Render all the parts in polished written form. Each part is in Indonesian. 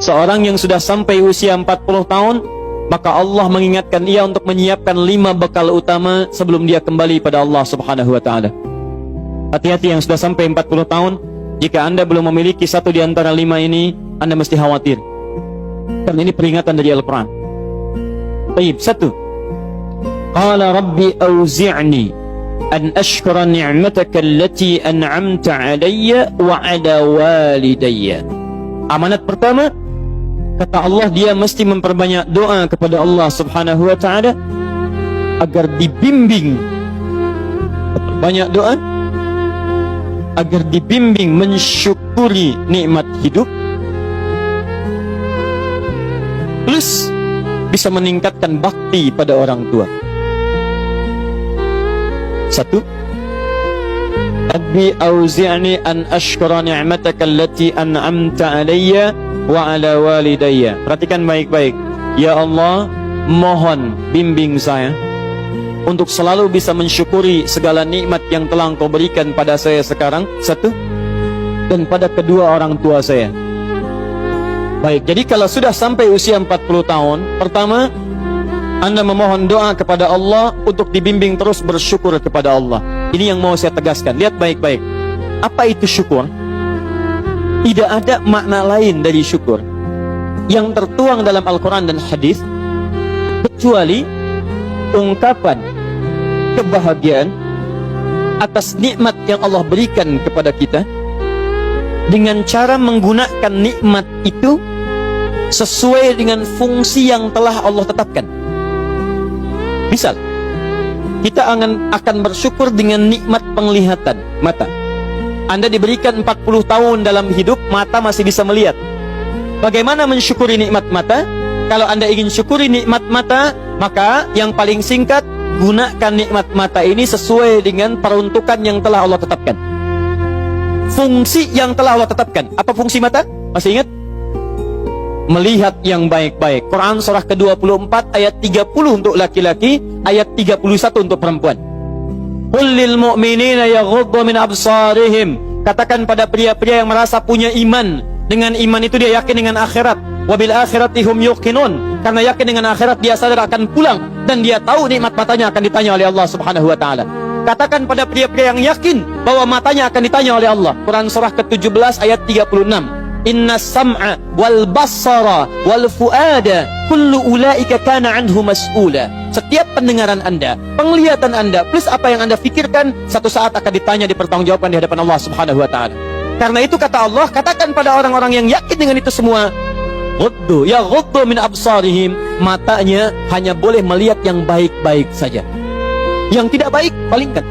seorang yang sudah sampai usia 40 tahun, maka Allah mengingatkan ia untuk menyiapkan 5 bekal utama sebelum dia kembali pada Allah Subhanahu wa taala. Hati-hati yang sudah sampai 40 tahun, jika Anda belum memiliki satu di antara 5 ini, Anda mesti khawatir. Karena ini peringatan dari Al-Quran. Baik, 1. Qala rabbi auzi'ni an ashkura ni'mataka allati an'amta 'alayya wa 'ala walidayya. Amanat pertama, kata Allah, dia mesti memperbanyak doa kepada Allah Subhanahu wa taala agar dibimbing. Banyak doa agar dibimbing mensyukuri nikmat hidup, plus bisa meningkatkan bakti pada orang tua. 1. Rabbi auzi'ni an ashkura ni'mataka allati an'amta 'alayya wa 'ala walidayya. Perhatikan baik-baik. Ya Allah, mohon bimbing saya untuk selalu bisa mensyukuri segala nikmat yang telah Engkau berikan pada saya sekarang, 1, dan pada kedua orang tua saya. Baik, jadi kalau sudah sampai usia 40 tahun, pertama, Anda memohon doa kepada Allah untuk dibimbing terus bersyukur kepada Allah. Ini yang mau saya tegaskan. Lihat baik-baik. Apa itu syukur? Tidak ada makna lain dari syukur yang tertuang dalam Al-Quran dan hadis kecuali ungkapan kebahagiaan atas nikmat yang Allah berikan kepada kita dengan cara menggunakan nikmat itu sesuai dengan fungsi yang telah Allah tetapkan. Misal, kita akan bersyukur dengan nikmat penglihatan mata. Anda diberikan 40 tahun dalam hidup, mata masih bisa melihat. Bagaimana mensyukuri nikmat mata? Kalau Anda ingin syukuri nikmat mata, maka yang paling singkat, gunakan nikmat mata ini sesuai dengan peruntukan yang telah Allah tetapkan. Fungsi yang telah Allah tetapkan. Apa fungsi mata? Masih ingat? Melihat yang baik-baik. Quran surah ke-24 ayat 30 untuk laki-laki, ayat 31 untuk perempuan. Qul lil mu'minina yaghuddu min absarihim. Katakan pada pria-pria yang merasa punya iman. Dengan iman itu dia yakin dengan akhirat. Wabil akhirati hum yuqinun. Karena yakin dengan akhirat dia sadar akan pulang dan dia tahu nikmat matanya akan ditanya oleh Allah Subhanahu wa taala. Katakan pada pria-pria yang yakin bahwa matanya akan ditanya oleh Allah. Quran surah ke-17 ayat 36. Inna sam'a wal basara wal fuada kullu ulaika kana anhu mas'ula. Setiap pendengaran Anda, penglihatan Anda, plus apa yang Anda fikirkan, satu saat akan ditanya, dipertanggungjawabkan di hadapan Allah Subhanahu wa taala. Karena itu kata Allah, katakan pada orang-orang yang yakin dengan itu semua, ghuddu min absarihim, matanya hanya boleh melihat yang baik-baik saja. Yang tidak baik, palingkan.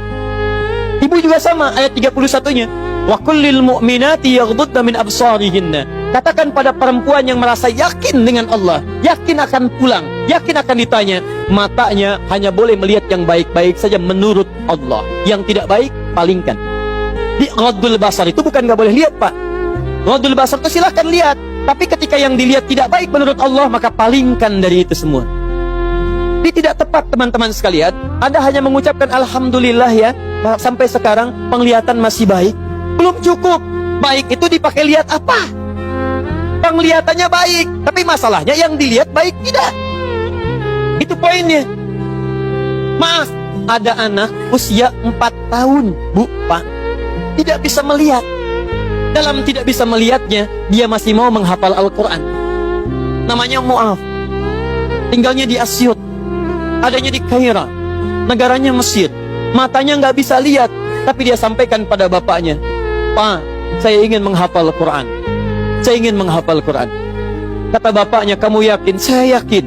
Ibu juga sama, ayat 31-nya. Wa kullil mu'minati yaghdudna min absarihinna. Katakan pada perempuan yang merasa yakin dengan Allah, yakin akan pulang, yakin akan ditanya, matanya hanya boleh melihat yang baik-baik saja menurut Allah. Yang tidak baik, palingkan. Di ghaddul basar itu bukan nggak boleh lihat, Pak. Ghaddul basar itu silahkan lihat, tapi ketika yang dilihat tidak baik menurut Allah, maka palingkan dari itu semua. Ini tidak tepat, teman-teman sekalian. Anda hanya mengucapkan alhamdulillah ya, sampai sekarang penglihatan masih baik. Belum cukup. Baik itu dipakai lihat apa? Penglihatannya baik, tapi masalahnya yang dilihat baik tidak. Itu poinnya. Maaf, ada anak usia 4 tahun, Bu, Pak, tidak bisa melihat. Dalam tidak bisa melihatnya, dia masih mau menghafal Al-Quran. Namanya Mu'af. Tinggalnya di Asyut, adanya di Kaira, negaranya Mesir. Matanya nggak bisa lihat, tapi dia sampaikan pada bapaknya, Pak, saya ingin menghafal Quran. Saya ingin menghafal Quran. Kata bapaknya, kamu yakin? Saya yakin.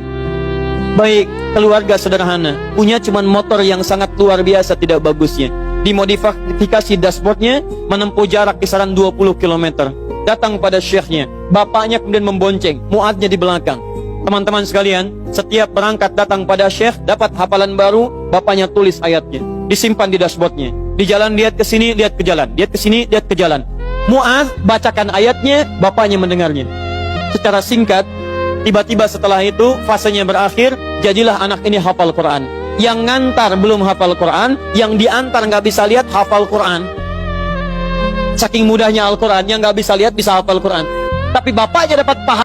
Baik, keluarga sederhana, punya cuman motor yang sangat luar biasa tidak bagusnya. Dimodifikasi dashboardnya, menempuh jarak kisaran 20 km. Datang pada syekhnya, bapaknya kemudian membonceng, muadnya di belakang. Teman-teman sekalian, setiap berangkat datang pada syekh, dapat hafalan baru, bapaknya tulis ayatnya, disimpan di dashboardnya. Di jalan lihat ke sini, lihat ke jalan, lihat ke sini, lihat ke jalan. Mu'adz bacakan ayatnya, bapaknya mendengarnya. Secara singkat, tiba-tiba setelah itu fasenya berakhir, jadilah anak ini hafal Quran. Yang ngantar belum hafal Quran, yang diantar nggak bisa lihat hafal Quran. Saking mudahnya Al-Quran, yang nggak bisa lihat bisa hafal Quran. Tapi bapaknya dapat pahala